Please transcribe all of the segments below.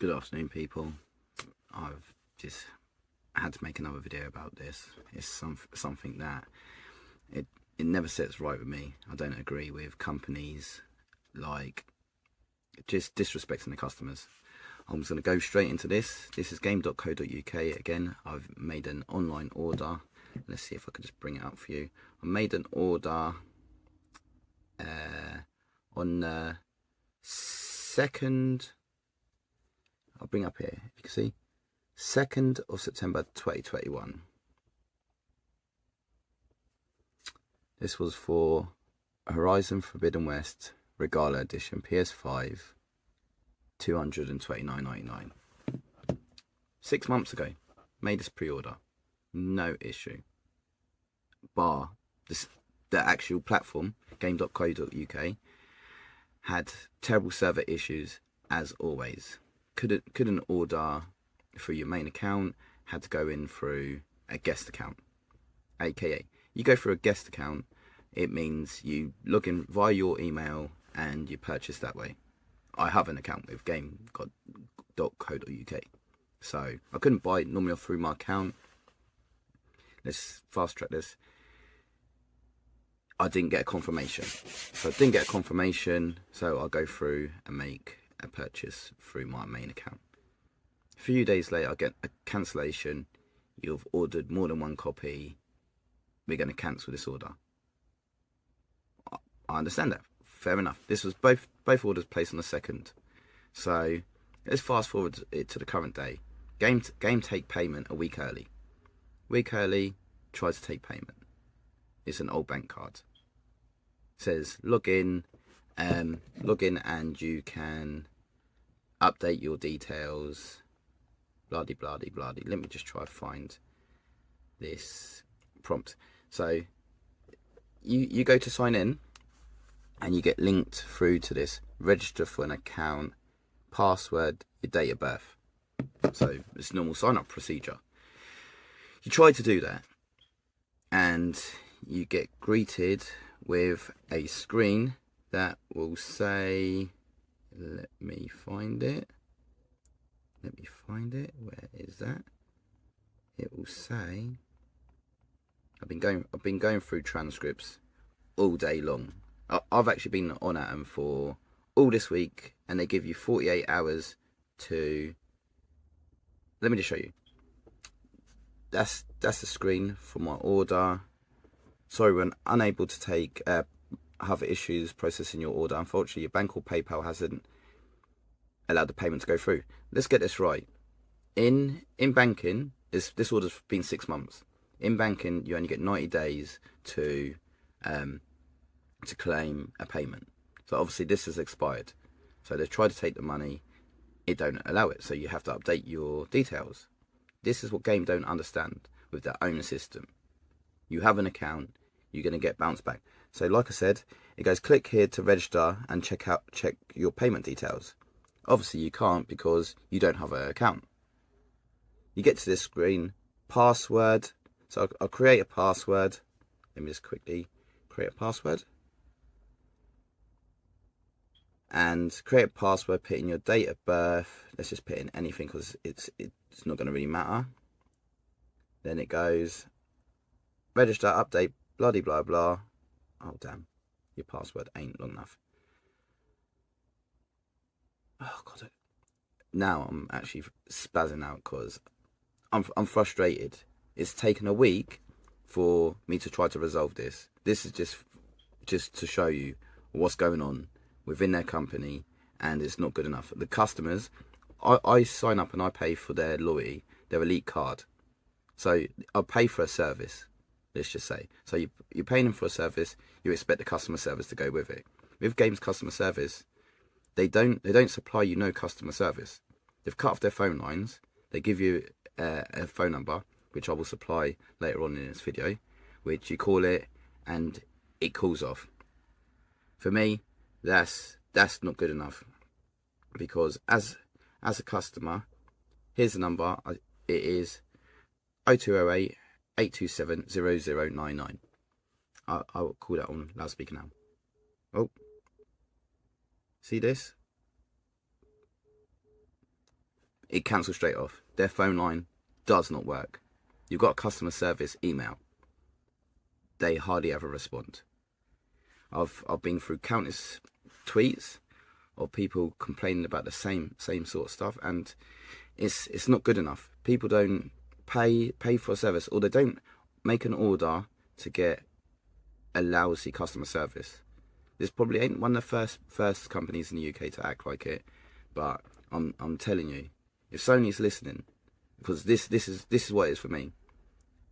Good afternoon, people. I've just had to make another video about this. It's something that it never sits right with me. I don't agree with companies like just disrespecting the customers. I'm just going to go straight into this. This is game.co.uk again. I've made an online order. Let's see if I can just bring it up for you. I made an order on the 2nd. I'll bring up here. You can see 2nd of September 2021. This was for Horizon Forbidden West Regala Edition PS5, $229.99. 6 months ago, made this pre-order, no issue. Bar the actual platform, game.co.uk, had terrible server issues as always. Couldn't order through your main account, had to go in through a guest account. AKA, you go through a guest account, it means you log in via your email and you purchase that way. I have an account with game.co.uk, so I couldn't buy it normally through my account. Let's fast track this. I didn't get a confirmation. So I didn't get a confirmation, so I'll go through and make a purchase through my main account. A few days later, I get a cancellation. You've ordered more than one copy. We're going to cancel this order. I understand that. Fair enough. This was both orders placed on the 2nd. So let's fast forward it to the current day. Game take payment a week early. Try to take payment. It's an old bank card. It says log in and you can update your details. Bloody. Let me just try to find this prompt. So you go to sign in and you get linked through to this register for an account, password, your date of birth. So it's normal sign up procedure. You try to do that and you get greeted with a screen that will say, let me find it. Where is that? It will say, I've been going through transcripts all day long. I've actually been on at them for all this week, and they give you 48 hours to. Let me just show you. That's the screen for my order. Sorry, we're unable to take have issues processing your order. Unfortunately, your bank or PayPal hasn't allowed the payment to go through. Let's get this right. In banking, this order's been 6 months. In banking, you only get 90 days to claim a payment. So obviously this has expired. So they've tried to take the money. It don't allow it. So you have to update your details. This is what Game don't understand with their own system. You have an account, you're going to get bounced back. So like I said, it goes click here to register and check your payment details. Obviously you can't because you don't have an account. You get to this screen, password. So I'll create a password. Let me just quickly create a password. And create a password, put in your date of birth. Let's just put in anything because it's not going to really matter. Then it goes register, update, bloody blah blah. Oh damn, your password ain't long enough. Oh god, now I'm actually spazzing out because I'm frustrated. It's taken a week for me to try to resolve this. This is just to show you what's going on within their company, and it's not good enough. The customers, I sign up and I pay for their loyalty, their elite card. So I'll pay for a service, let's just say. So you're paying them for a service, you expect the customer service to go with it. With Game's customer service, they don't supply you no customer service. They've cut off their phone lines. They give you a phone number, which I will supply later on in this video, which you call it and it calls off. For me, that's not good enough, because as a customer, here's the number. It is 0208 827 0099. I'll call that on loudspeaker now. Oh, see this? it cancels straight off. Their phone line does not work. You've got a customer service email. They hardly ever respond. I've been through countless tweets of people complaining about the same sort of stuff, and it's not good enough. People don't pay for a service, or they don't make an order to get a lousy customer service. This probably ain't one of the first companies in the UK to act like it, but I'm telling you, if Sony's listening, because this is what it is for me.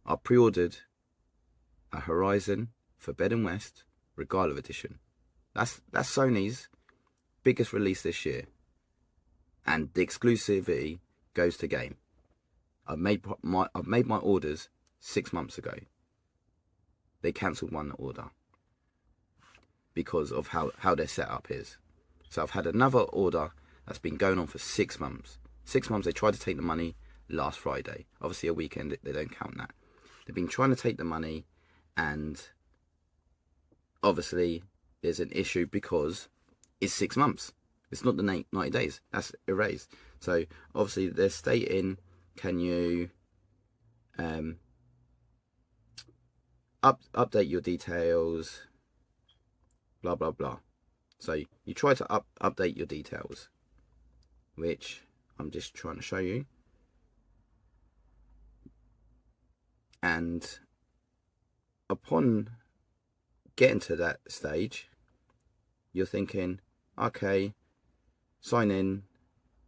I pre-ordered a Horizon Forbidden West Regala edition. That's Sony's biggest release this year, and the exclusivity goes to game. I've made my orders 6 months ago. They cancelled one order because of how their setup is. So I've had another order that's been going on for 6 months. 6 months. They tried to take the money last Friday. Obviously a weekend, they don't count that. They've been trying to take the money, and obviously there's an issue because it's 6 months. It's not the 90 days. That's erased. So obviously they're stating, can you update your details, blah blah blah. So you try to update your details, which I'm just trying to show you. And upon getting to that stage, you're thinking, okay, sign in.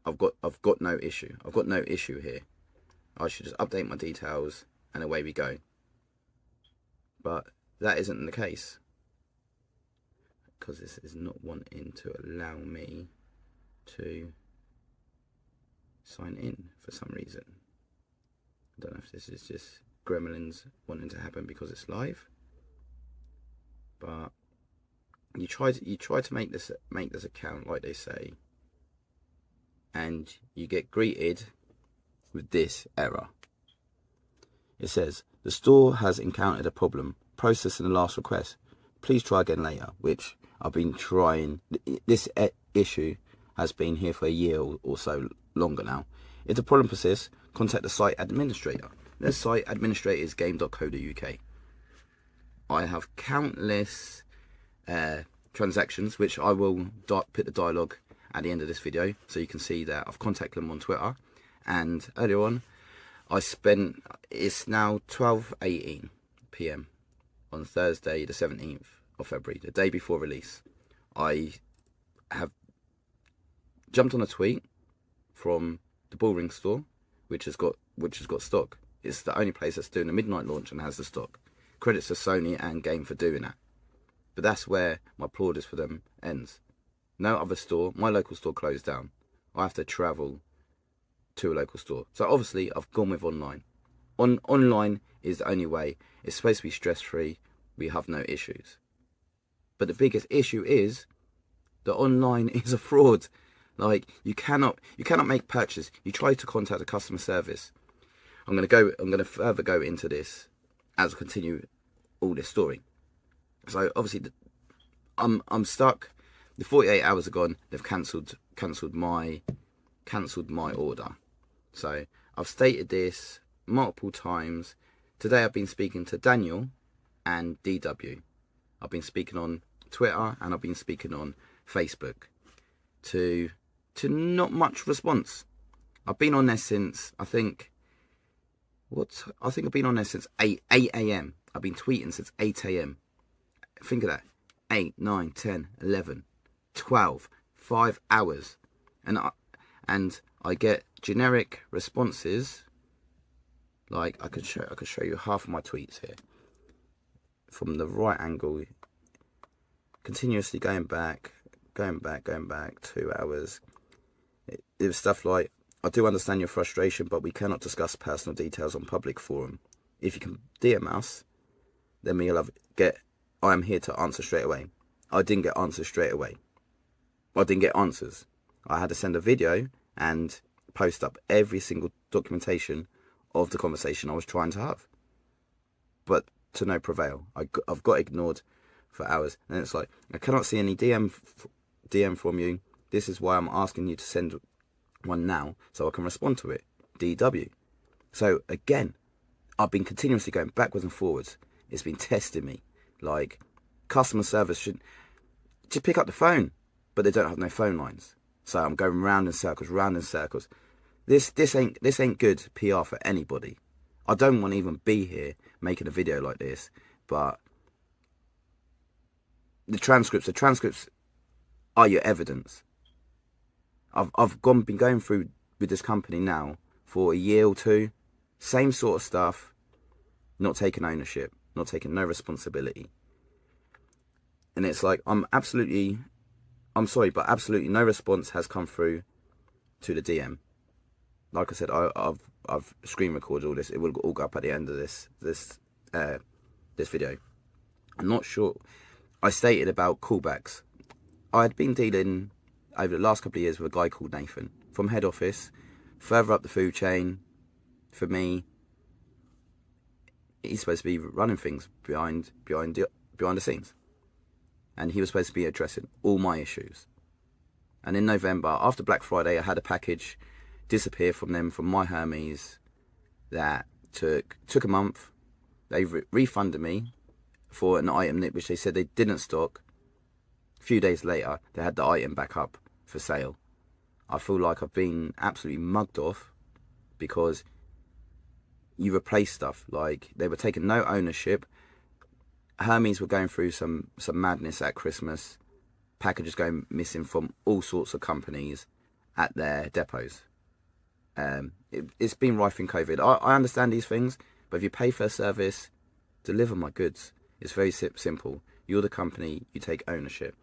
I've got no issue. I've got no issue here. I should just update my details and away we go. But that isn't the case, because this is not wanting to allow me to sign in for some reason. I don't know if this is just gremlins wanting to happen because it's live, but you try to make this account like they say, and you get greeted with this error. It says the store has encountered a problem processing the last request. Please try again later. Which I've been trying. This issue has been here for a year or so longer now. If the problem persists, contact the site administrator. The site administrator is game.co.uk. I have countless transactions, which I will put the dialogue at the end of this video, so you can see that I've contacted them on Twitter. And earlier on, it's now 12:18 PM on Thursday the 17th of February, the day before release. I have jumped on a tweet from the Bullring store, which has got stock. It's the only place that's doing a midnight launch and has the stock. Credits to Sony and Game for doing that. But that's where my plaudits for them ends. No other store, my local store closed down. I have to travel to a local store. So obviously I've gone with online. Online is the only way. It's supposed to be stress-free. We have no issues. But the biggest issue is that online is a fraud. Like, you cannot make purchase. You try to contact the customer service. I'm going to further go into this as I continue all this story. So obviously I'm stuck. The 48 hours are gone. They've cancelled my order. So I've stated this multiple times. Today I've been speaking to Daniel and DW. I've been speaking on Twitter and I've been speaking on Facebook to not much response. I've been on there since I've been on there since 8 a.m. I've been tweeting since 8 a.m. Think of that. 8, 9, 10, 11, 12, 5 hours. And I get generic responses. Like I could show you half of my tweets here. From the right angle. Continuously going back 2 hours. It was stuff like, I do understand your frustration, but we cannot discuss personal details on public forum. If you can DM us, then I am here to answer straight away. I didn't get answers straight away. I didn't get answers. I had to send a video and post up every single documentation of the conversation I was trying to have. But to no prevail. I've got ignored for hours. And it's like, I cannot see any DM from you. This is why I'm asking you to send one now so I can respond to it. DW. So again, I've been continuously going backwards and forwards. It's been testing me. Like, customer service should just pick up the phone, but they don't have no phone lines. So I'm going round in circles, round in circles. This ain't good PR for anybody. I don't want to even be here making a video like this, but the transcripts are your evidence. I've been going through with this company now for a year or two, same sort of stuff, not taking ownership, not taking no responsibility. And it's like, I'm sorry, but absolutely no response has come through to the DM. Like I said, I've screen recorded all this. It will all go up at the end of this video. I'm not sure. I stated about callbacks. I had been dealing over the last couple of years with a guy called Nathan from head office, further up the food chain. For me, he's supposed to be running things behind the scenes, and he was supposed to be addressing all my issues. And in November, after Black Friday, I had a package disappear from them, from my Hermes, that took a month. They refunded me for an item which they said they didn't stock. A few days later, they had the item back up for sale. I feel like I've been absolutely mugged off because you replace stuff. Like, they were taking no ownership. Hermes were going through some madness at Christmas. Packages going missing from all sorts of companies at their depots. It's been rife in COVID. I understand these things, but if you pay for a service, deliver my goods. It's very simple. You're the company, you take ownership.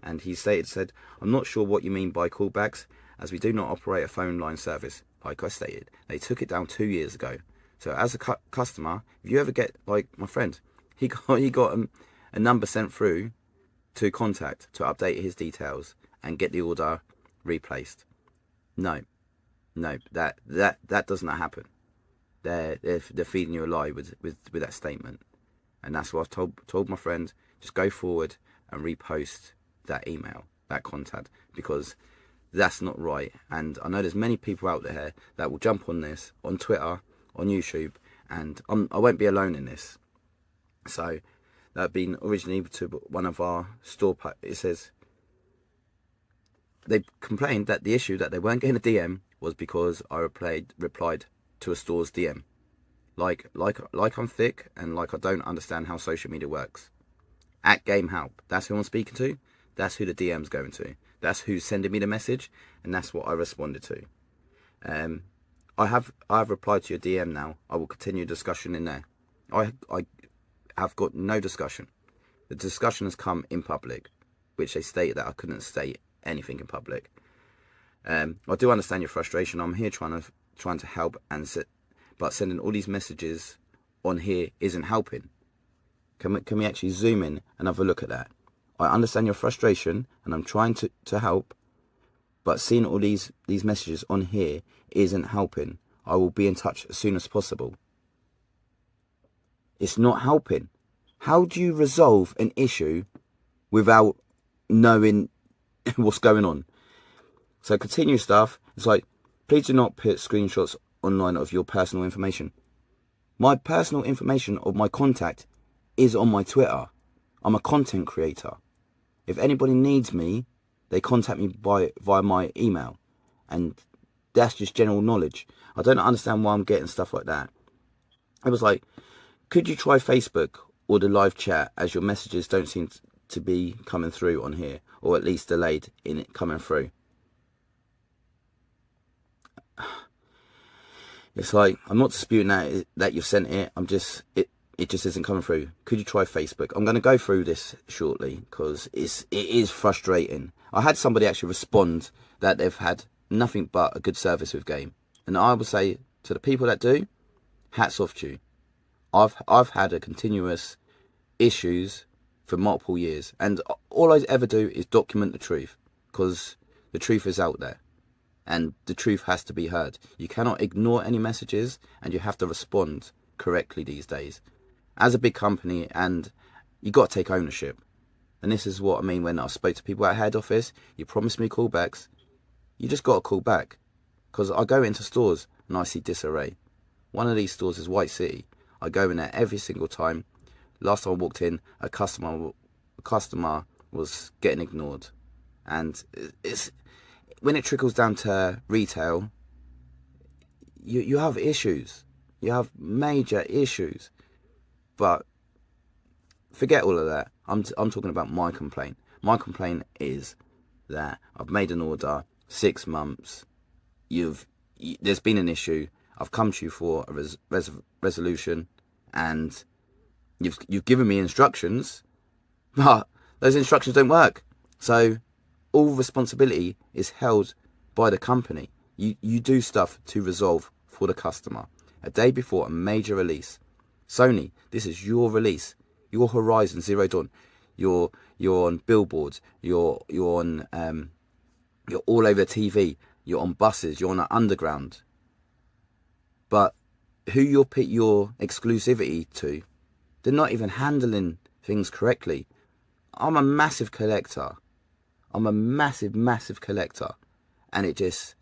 And he said, I'm not sure what you mean by callbacks, as we do not operate a phone line service. Like I stated, they took it down 2 years ago. So as a customer, if you ever get, like my friend, he got a number sent through to contact to update his details and get the order replaced. No, that does not happen. They're feeding you a lie with that statement, and that's what I've told my friend. Just go forward and repost that email, that contact, because that's not right. And I know there's many people out there that will jump on this on Twitter, on YouTube, and I won't be alone in this. So that had been originally to one of our store. It says they complained that the issue that they weren't getting a DM was because I replied to a store's DM. Like I'm thick and like I don't understand how social media works. At Game Help, that's who I'm speaking to. That's who the DM's going to. That's who's sending me the message, and that's what I responded to. I have replied to your DM now. I will continue discussion in there. I have got no discussion. The discussion has come in public, which they stated that I couldn't state anything in public. I do understand your frustration. I'm here trying to help, but sending all these messages on here isn't helping. Can we actually zoom in and have a look at that? I understand your frustration, and I'm trying to help, but seeing all these messages on here isn't helping. I will be in touch as soon as possible. It's not helping. How do you resolve an issue without knowing what's going on? So continue stuff. It's like, please do not put screenshots online of your personal information. My personal information of my contact is on my Twitter. I'm a content creator. If anybody needs me, they contact me via my email. And that's just general knowledge. I don't understand why I'm getting stuff like that. It was like, could you try Facebook or the live chat, as your messages don't seem to be coming through on here, or at least delayed in it coming through. It's like, I'm not disputing that you've sent it. It just isn't coming through. Could you try Facebook? I'm going to go through this shortly because it is frustrating. I had somebody actually respond that they've had nothing but a good service with Game, and I would say to the people that do, hats off to you. I've had a continuous issues for multiple years, and all I ever do is document the truth, because the truth is out there and the truth has to be heard. You cannot ignore any messages, and you have to respond correctly these days as a big company, and you got to take ownership. And this is what I mean when I spoke to people at head office. You promised me callbacks, you just got to call back. because I go into stores and I see disarray. One of these stores is White City. I go in there every single time. Last time I walked in, a customer was getting ignored. And it's when it trickles down to retail, you have issues. You have major issues. But forget all of that. I'm talking about my complaint. My complaint is that I've made an order, 6 months. There's been an issue. I've come to you for a resolution, and you've given me instructions, but those instructions don't work. So all responsibility is held by the company. You do stuff to resolve for the customer a day before a major release. Sony, this is your release, your Horizon Zero Dawn. You're on billboards. You're on you're all over TV. You're on buses. You're on the underground. But who you'll put your exclusivity to, they're not even handling things correctly. I'm a massive collector. I'm a massive collector. And it just,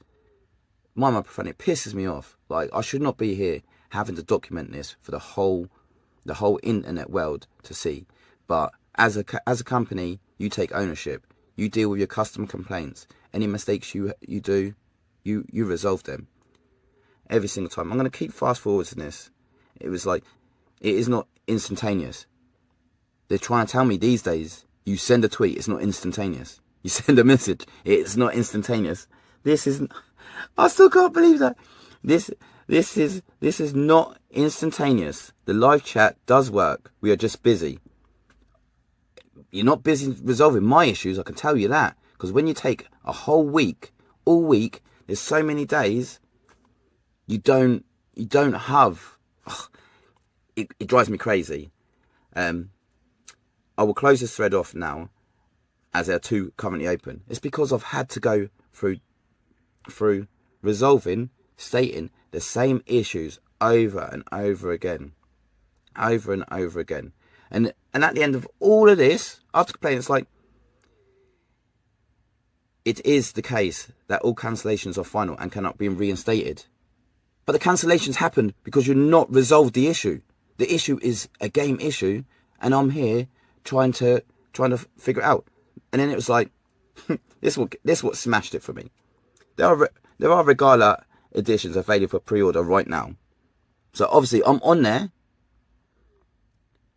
mind my profanity, it pisses me off. Like, I should not be here having to document this for the whole internet world to see. But as a company, you take ownership. You deal with your customer complaints. Any mistakes you do, you resolve them. Every single time. I'm going to keep fast forwarding this. It was like, it is not instantaneous. They're trying to tell me these days, you send a tweet, it's not instantaneous. You send a message, it's not instantaneous. This isn't, I still can't believe that. This is not instantaneous. The live chat does work. We are just busy. You're not busy resolving my issues, I can tell you that. Because when you take a whole week, all week, there's so many days, you don't have, it drives me crazy. I will close this thread off now, as there are 2 currently open. It's because I've had to go through resolving, stating the same issues over and over again. Over and over again. And at the end of all of this, after complaining, it's like, it is the case that all cancellations are final and cannot be reinstated. But the cancellations happened because you've not resolved the issue. The issue is a game issue, and I'm here trying to figure it out. And then it was like, this what smashed it for me. There are Regala editions available for pre-order right now. So obviously I'm on there,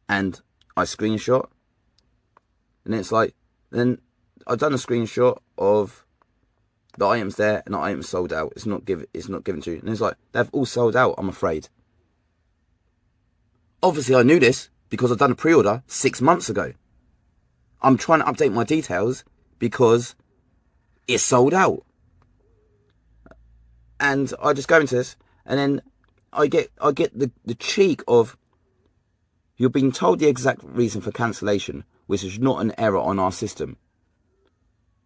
and I screenshot, and it's like, then I've done a screenshot of the items there, and the items sold out. It's not given to you. And it's like, they've all sold out, I'm afraid. Obviously I knew this because I've done a pre-order 6 months ago. I'm trying to update my details because it's sold out. And I just go into this, and then I get the cheek of, you're being told the exact reason for cancellation, which is not an error on our system.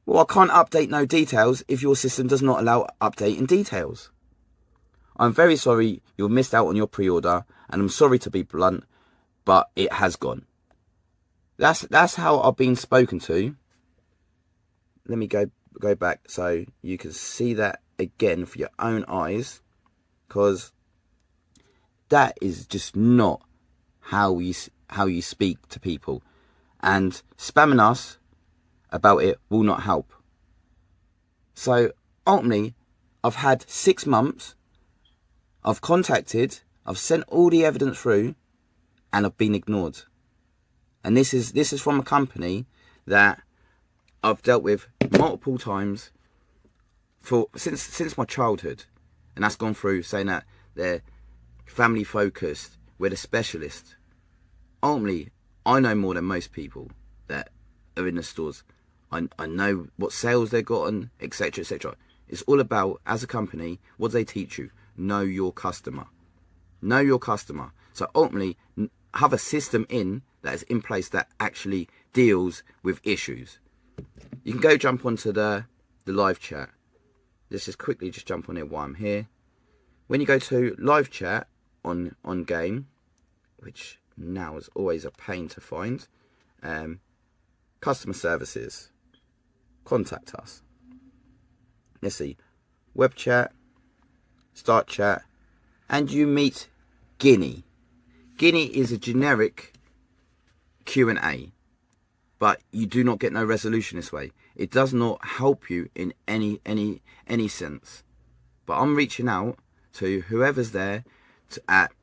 Well, I can't update no details if your system does not allow updating details. I'm very sorry you missed out on your pre-order, and I'm sorry to be blunt, but it has gone. That's how I've been spoken to. Let me go back so you can see that again for your own eyes, because that is just not how you speak to people, and spamming us about it will not help. So ultimately, I've had 6 months, I've contacted, I've sent all the evidence through, and I've been ignored. And this is from a company that I've dealt with multiple times since my childhood, and that's gone through saying that they're family focused, we're the specialist. Ultimately, I know more than most people that are in the stores. I know what sales they've gotten, etc, etc. It's all about, as a company, what do they teach you? Know your customer. Know your customer. So ultimately, have a system that is in place that actually deals with issues. You can go jump onto the live chat. Let's just quickly jump on it while I'm here. When you go to live chat on game, which now is always a pain to find, customer services, contact us. Let's see, web chat, start chat, and you meet Guinea. Guinea is a generic Q&A, but you do not get no resolution this way. It does not help you in any sense. But I'm reaching out to whoever's there at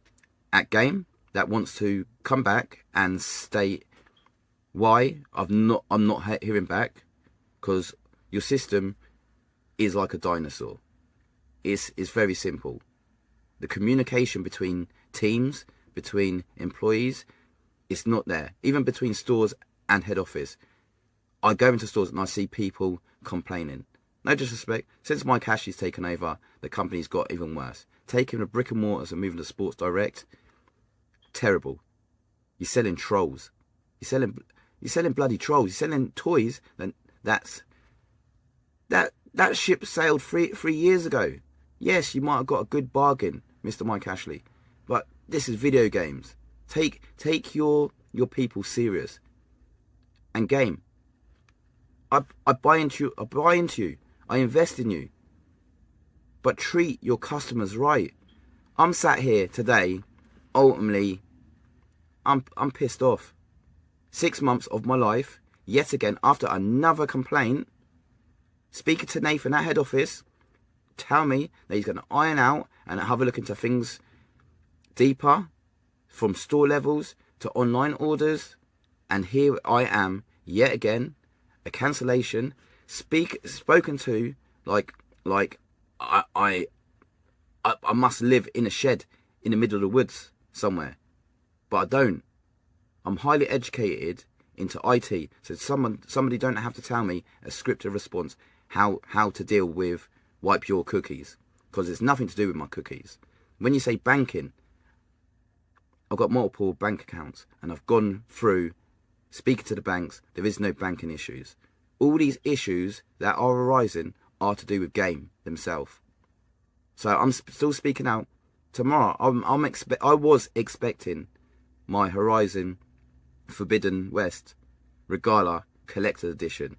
game that wants to come back and state why I'm not hearing back, because your system is like a dinosaur. It's very simple. The communication between teams, between employees, it's not there. Even between stores and head office. I go into stores and I see people complaining. No disrespect, since Mike Ashley's taken over, the company's got even worse. Taking the brick and mortars and moving to Sports Direct, terrible. You're selling trolls. You're selling bloody trolls. You're selling toys. Then that ship sailed three years ago. Yes, you might have got a good bargain, Mr. Mike Ashley, but this is video games. Take your people serious. And game. I buy into you. I invest in you. But treat your customers right. I'm sat here today, ultimately, I'm pissed off. 6 months of my life, yet again, after another complaint, speaking to Nathan at head office, tell me that he's going to iron out and have a look into things deeper, from store levels to online orders, and here I am, yet again, a cancellation, spoken to like I must live in a shed in the middle of the woods somewhere, but I don't. I'm highly educated into IT, so somebody don't have to tell me a scripted response how to deal with wipe your cookies, because it's nothing to do with my cookies. When you say banking, I've got multiple bank accounts and I've gone through speaking to the banks. There is no banking issues. All these issues that are arising are to do with game themselves. So I'm still speaking out. Tomorrow, I was expecting my Horizon Forbidden West Regala Collector's Edition,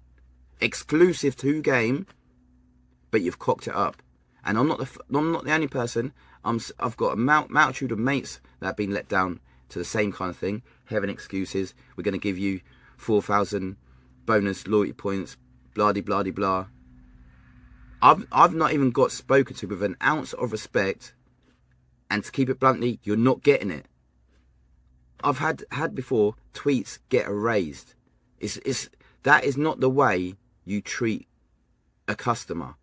exclusive to game, but you've cocked it up. And I'm not the only person. I've got a multitude of mates that have been let down to the same kind of thing, having excuses. We're going to give you 4,000 bonus loyalty points, blah de blah de blah. I've not even got spoken to with an ounce of respect, and to keep it bluntly, you're not getting it. I've had before tweets get erased. That is not the way you treat a customer.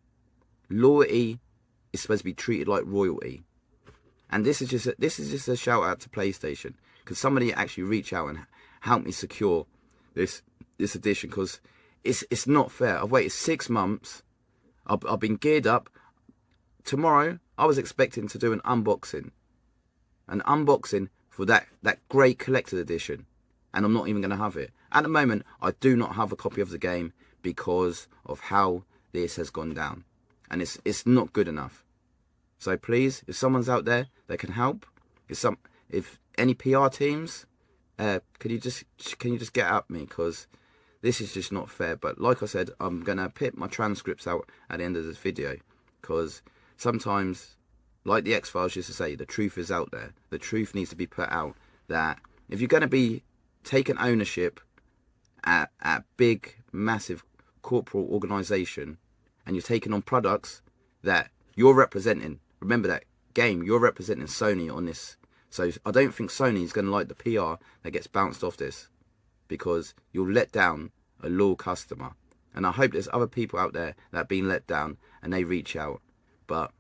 Loyalty is supposed to be treated like royalty. And this is just a shout out to PlayStation, because somebody actually reached out and helped me secure this edition, because it's not fair. I've waited 6 months. I've been geared up. Tomorrow I was expecting to do an unboxing for that great collector's edition, and I'm not even going to have it. At the moment, I do not have a copy of the game because of how this has gone down, and it's not good enough. So please, if someone's out there that can help, if any PR teams, can you just get at me, because this is just not fair. But like I said, I'm gonna put my transcripts out at the end of this video, because sometimes, like the X-Files used to say, the truth is out there. The truth needs to be put out, that if you're going to be taking ownership at big, massive corporate organisation, and you're taking on products that you're representing, remember that game, you're representing Sony on this. So I don't think Sony is going to like the PR that gets bounced off this, because you'll let down a loyal customer. And I hope there's other people out there that have been let down and they reach out. But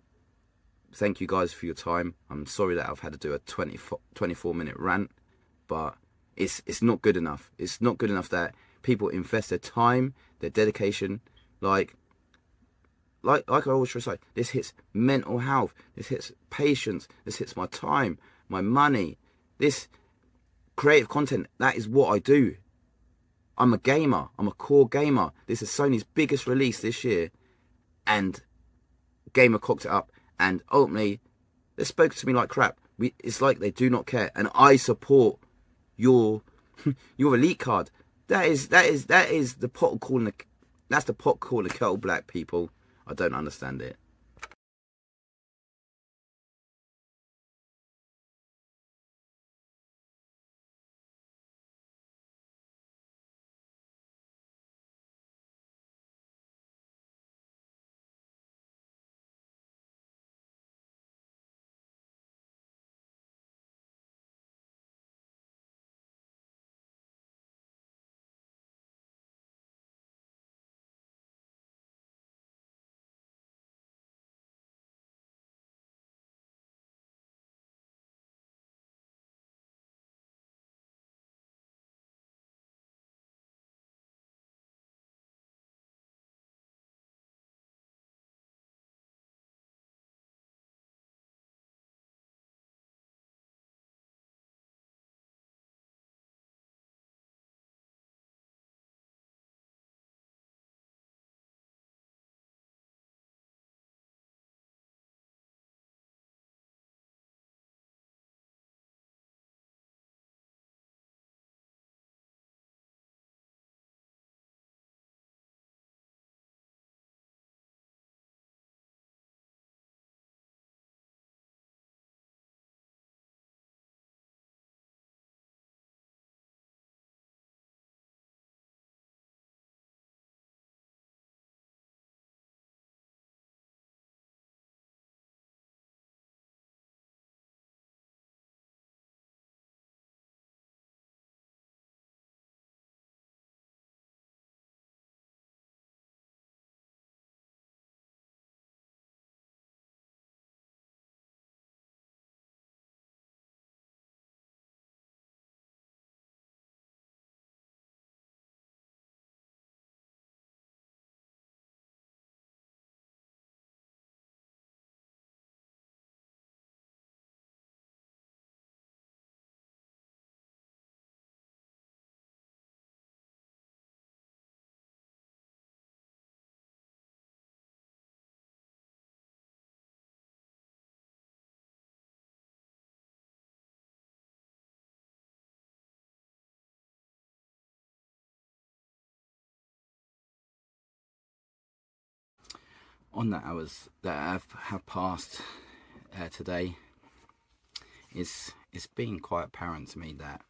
thank you guys for your time. I'm sorry that I've had to do a 24-minute rant, but it's not good enough. It's not good enough that people invest their time, their dedication. Like I always try to say, this hits mental health, this hits patience, this hits my time, my money. This creative content, that is what I do. I'm a gamer. I'm a core gamer. This is Sony's biggest release this year, and Gamer cocked it up, and ultimately they spoke to me like crap. It's like they do not care, and I support your elite card. That is the pot calling that's the pot calling the kettle black, people. I don't understand it. on the hours that have passed today, it's been quite apparent to me that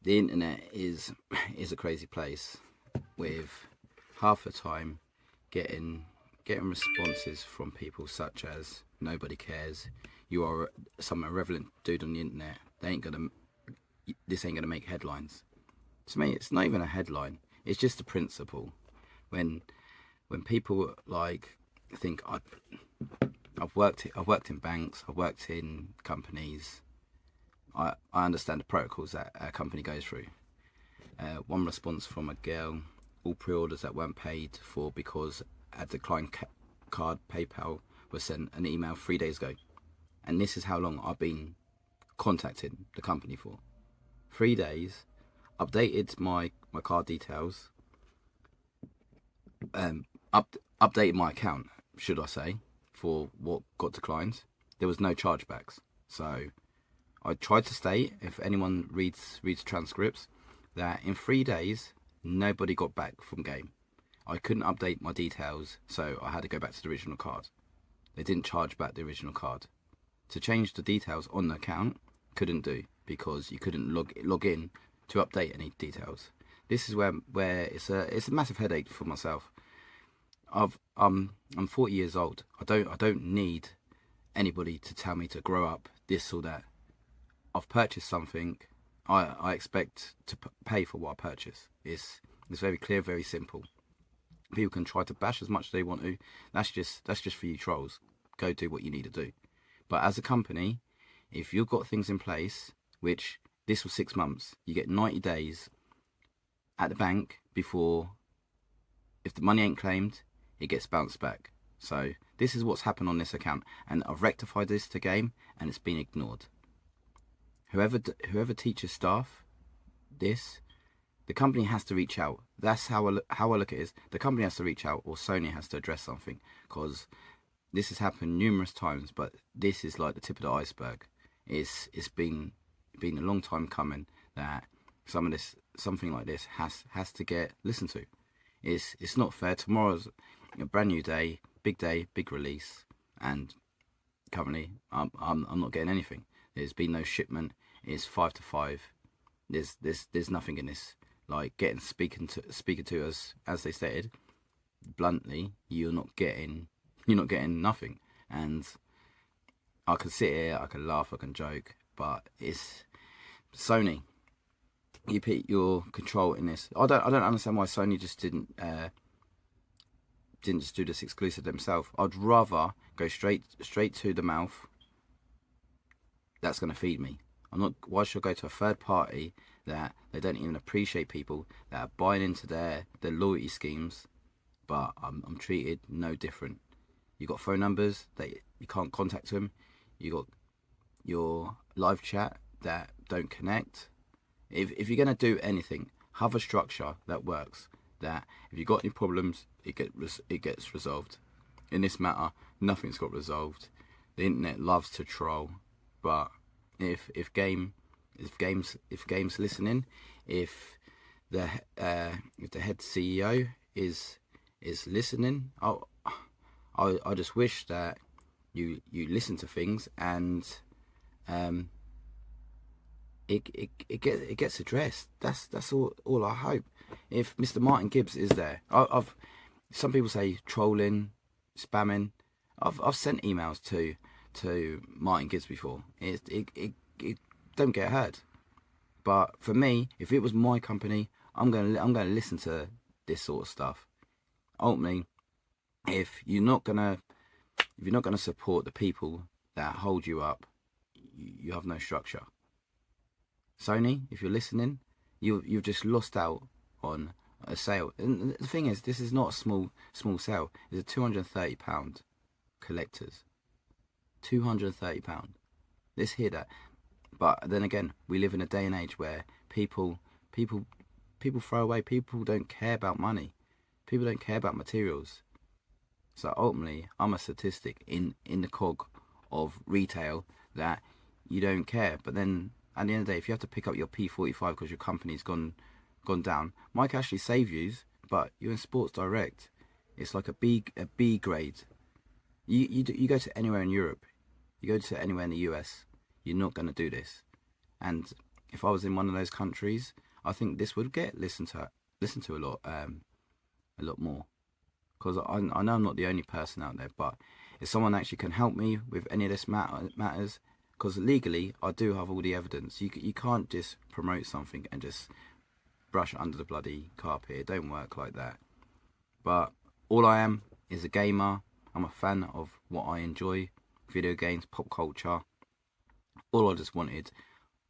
the internet is a crazy place, with half the time getting responses from people such as nobody cares, you are some irrelevant dude on the internet, this ain't gonna make headlines. To me, it's not even a headline, it's just a principle. When people like think I've worked in banks, I've worked in companies, I understand the protocols that a company goes through. One response from a girl: all pre-orders that weren't paid for because a declined card PayPal was sent an email 3 days ago. And this is how long I've been contacting the company for. 3 days, updated my card details, updated my account, should I say, for what got declined. There was no chargebacks. So I tried to state, if anyone reads transcripts, that in 3 days nobody got back from game. I couldn't update my details, so I had to go back to the original card. They didn't charge back the original card. To change the details on the account, couldn't do, because you couldn't log in to update any details. This is where it's a massive headache for myself. I'm 40 years old. I don't need anybody to tell me to grow up, this or that. I've purchased something. I expect to pay for what I purchase. It's very clear, very simple. People can try to bash as much as they want to. That's just for you trolls. Go do what you need to do. But as a company, if you've got things in place, which this was 6 months, you get 90 days at the bank before, if the money ain't claimed, it gets bounced back. So this is what's happened on this account, and I've rectified this to game, and it's been ignored. Whoever teaches staff this, the company has to reach out. That's how I look at it. Is the company has to reach out, or Sony has to address something, because this has happened numerous times. But this is like the tip of the iceberg. It's been a long time coming that something like this has to get listened to. It's not fair. Tomorrow's a brand new day, big release, and currently I'm not getting anything. There's been no shipment. It's 5 to 5. There's nothing in this. Like speaking to us, as they stated bluntly, you're not getting nothing. And I can sit here, I can laugh, I can joke, but it's Sony. You put your control in this. I don't understand why Sony just didn't just do this exclusive themselves. I'd rather go straight to the mouth. That's going to feed me. Why should I go to a third party that they don't even appreciate people that are buying into their loyalty schemes? But I'm treated no different. You got phone numbers that you can't contact them. You got your live chat that don't connect. If you're going to do anything, have a structure that works. That if you got any problems, it gets resolved. In this matter, nothing's got resolved. The internet loves to troll, but if games listening, if the head CEO is listening, I just wish that you listen to things and it gets addressed. That's all I hope. If Mr. Martin Gibbs is there, some people say trolling, spamming. I've sent emails to Martin Gibbs before. It don't get heard. But for me, if it was my company, I'm gonna listen to this sort of stuff. Ultimately, if you're not gonna support the people that hold you up, you have no structure. Sony, if you're listening, you've just lost out on a sale. And the thing is, this is not a small sale. It's a £230 collectors. £230. Let's hear that. But then again, we live in a day and age where people throw away. People don't care about money. People don't care about materials. So ultimately, I'm a statistic in the cog of retail that you don't care. But then at the end of the day, if you have to pick up your P45 because your company's gone down, might actually save you, but you're in Sports Direct. It's like a B grade. You go to anywhere in Europe, you go to anywhere in the US, you're not going to do this. And if I was in one of those countries, I think this would get listened to a lot more. Because I know I'm not the only person out there, but if someone actually can help me with any of this matters, because legally I do have all the evidence. You can't just promote something and just brush it under the bloody carpet. It don't work like that. But all I am is a gamer. I'm a fan of what I enjoy, video games, pop culture. All I just wanted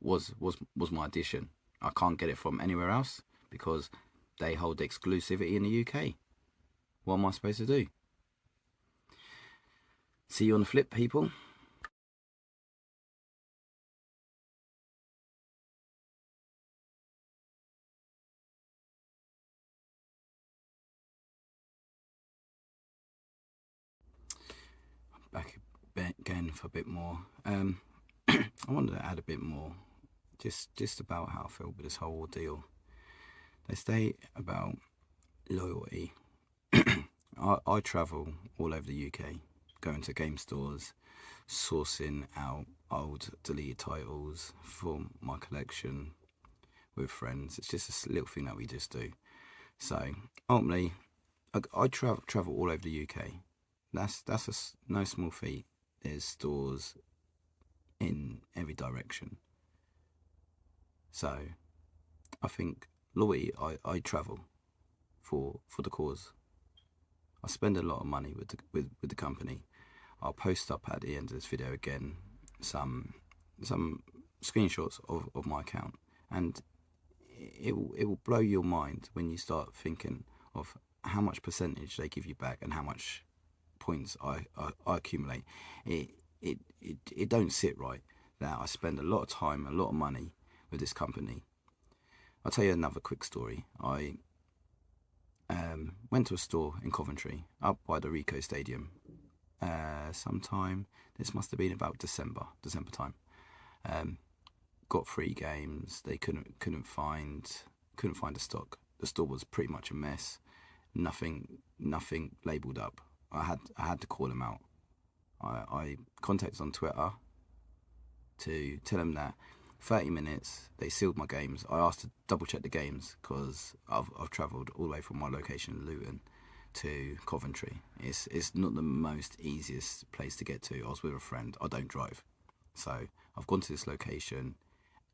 was my edition. I can't get it from anywhere else because they hold exclusivity in the UK. What am I supposed to do? See you on the flip, people. Back again for a bit more. I wanted to add a bit more, just about how I feel with this whole ordeal. They say about loyalty. I travel all over the UK, going to game stores, sourcing out old deleted titles for my collection with friends. It's just a little thing that we just do. So ultimately, I travel all over the UK. That's no small feat. There's stores in every direction. So I think loyalty. I travel for the cause. I spend a lot of money with the company. I'll post up at the end of this video again some screenshots of my account, and it will blow your mind when you start thinking of how much percentage they give you back and how much points I accumulate. It don't sit right that I spend a lot of time, a lot of money with this company. I'll tell you another quick story. I went to a store in Coventry, up by the Rico Stadium. Sometime this must have been about December time. Got 3 games. They couldn't find the stock. The store was pretty much a mess. Nothing labelled up. I had to call them out. I contacted on Twitter to tell them that 30 minutes they sealed my games. I asked to double check the games because I've travelled all the way from my location in Luton to Coventry. It's not the most easiest place to get to. I was with a friend. I don't drive, so I've gone to this location,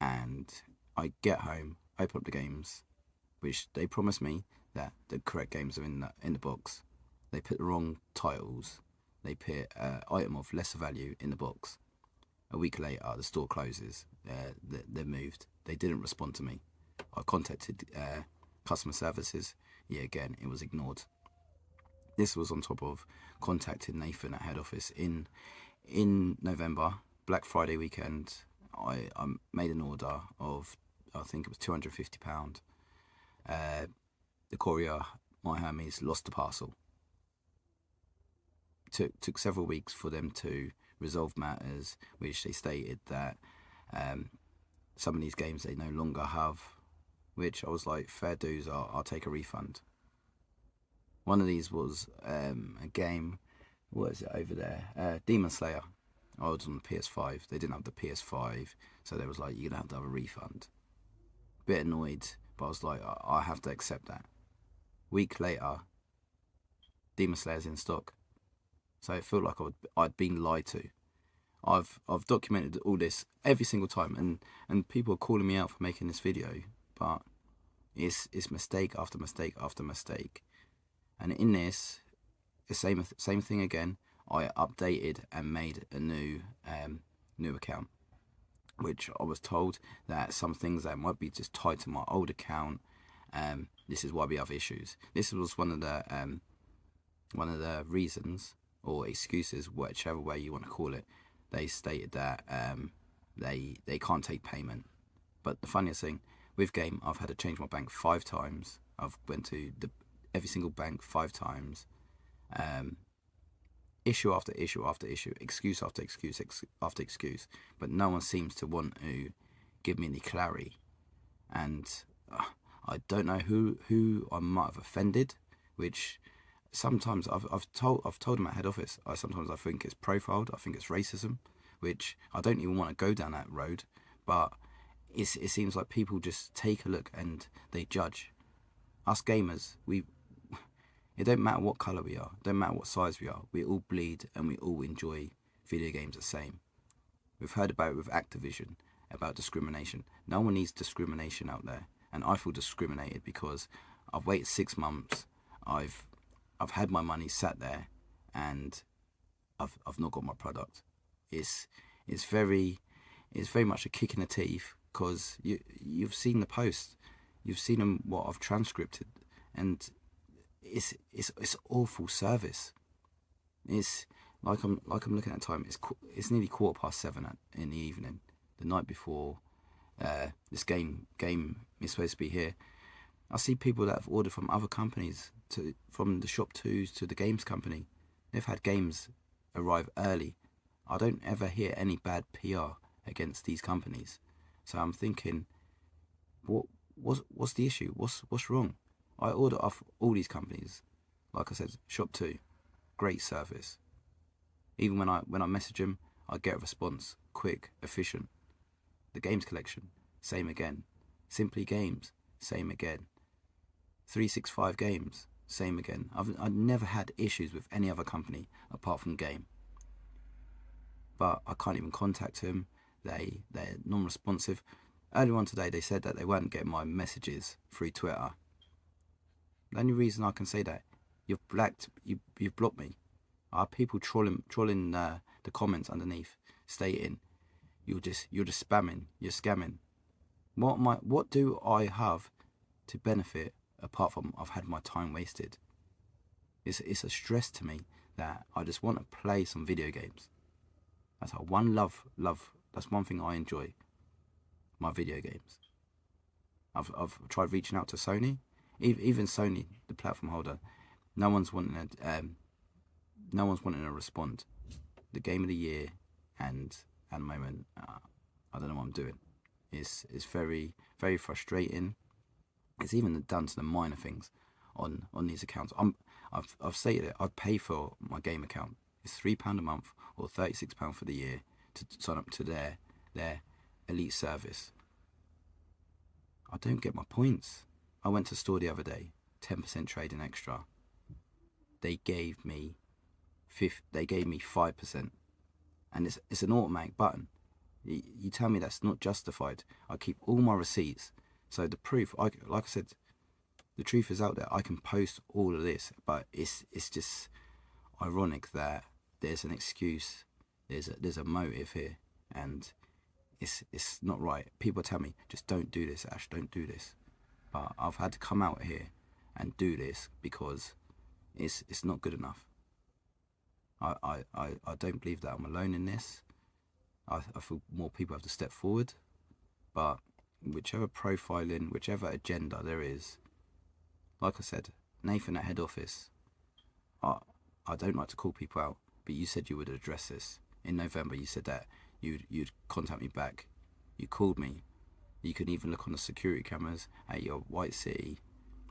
and I get home, open up the games, which they promised me that the correct games are in the box. They put the wrong titles. They put an item of lesser value in the box. A week later, the store closes. They're moved. They didn't respond to me. I contacted customer services. Yeah, again, it was ignored. This was on top of contacting Nathan at head office in November, Black Friday weekend. I made an order of, I think it was £250. The courier, my Hermes, lost the parcel. Took several weeks for them to resolve matters, which they stated that some of these games they no longer have, which I was like, fair dues, I'll take a refund. One of these was a game, what is it over there? Demon Slayer. I was on the PS5. They didn't have the PS5, so they was like, you're gonna have to have a refund. Bit annoyed, but I was like, I have to accept that. Week later, Demon Slayer's in stock. So it felt like I'd been lied to. I've documented all this every single time, and people are calling me out for making this video, but it's mistake after mistake after mistake. And in this, the same thing again. I updated and made a new account, which I was told that some things that might be just tied to my old account. This is why we have issues. This was one of the reasons or excuses, whichever way you want to call it. They stated that they can't take payment. But the funniest thing, with Game, I've had to change my bank 5 times. I've went to every single bank 5 times. Issue after issue after issue, excuse after excuse after excuse, but no one seems to want to give me any clarity. And I don't know who I might have offended, which sometimes I've told them at head office. Sometimes I think it's profiled. I think it's racism, which I don't even want to go down that road. But it seems like people just take a look and they judge us gamers. It don't matter what color we are. It don't matter what size we are. We all bleed and we all enjoy video games the same. We've heard about it with Activision about discrimination. No one needs discrimination out there, and I feel discriminated because I've waited 6 months. I've had my money sat there, and I've not got my product. It's it's very much a kick in the teeth because you've seen the post, you've seen them what I've transcripted, and it's awful service. It's I'm looking at the time. It's nearly 7:15 in the evening, the night before this game is supposed to be here. I see people that have ordered from other companies, from the shop twos to the games company. They've had games arrive early. I don't ever hear any bad PR against these companies. So I'm thinking, what's the issue? What's wrong? I order off all these companies. Like I said, shop two, great service. Even when I message them, I get a response, quick, efficient. The games collection, same again. Simply Games, same again. 365 Games, same again. I've never had issues with any other company apart from Game. But I can't even contact them. They're non-responsive. Earlier on today, they said that they weren't getting my messages through Twitter. The only reason I can say that, you've blocked me. Are people trolling the comments underneath, stating you're just spamming, you're scamming. What do I have to benefit apart from I've had my time wasted? It's a stress to me that I just want to play some video games. That's how one love. That's one thing I enjoy. My video games. I've tried reaching out to Sony, even Sony, the platform holder. No one's wanting to respond. The game of the year, and at the moment, I don't know what I'm doing. It's very, very frustrating. It's even down to the minor things on these accounts. I've stated it. I pay for my game account. It's £3 a month or £36 for the year to sign up to their elite service. I don't get my points. I went to the store the other day, 10% trading extra. They gave me 5%, and it's an automatic button. You tell me that's not justified. I keep all my receipts, so the proof. Like I said, the truth is out there. I can post all of this, but it's just ironic that there's an excuse. There's a motive here, and it's not right. People tell me, just don't do this, Ash. Don't do this, but I've had to come out here and do this because it's not good enough. I don't believe that I'm alone in this. I feel more people have to step forward, but whichever profiling, whichever agenda there is, like I said, Nathan at head office, I don't like to call people out, but you said you would address this. In November, you said that you'd contact me back. You called me. You can even look on the security cameras at your White City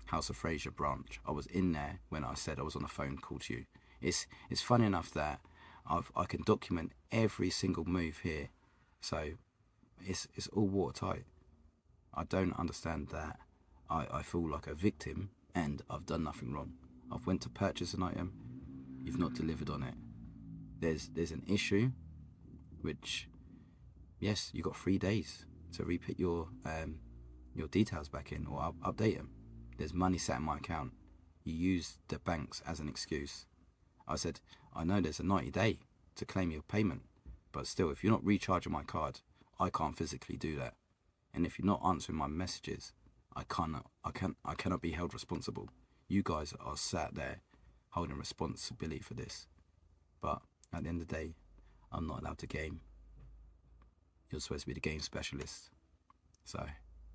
House of Fraser branch. I was in there when I said I was on the phone call to you. It's funny enough that I can document every single move here, so it's all watertight. I don't understand that I feel like a victim and I've done nothing wrong. I've went to purchase an item, you've not delivered on it. There's an issue, which, yes, you got 3 days to re-put your details back in or update them. There's money sat in my account. You use the banks as an excuse. I said, I know there's a 90-day to claim your payment, but still, if you're not recharging my card, I can't physically do that. And if you're not answering my messages, I cannot be held responsible. You guys are sat there holding responsibility for this. But at the end of the day, I'm not allowed to game. You're supposed to be the game specialist. So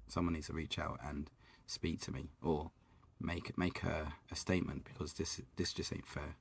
someone needs to reach out and speak to me or make a statement, because this just ain't fair.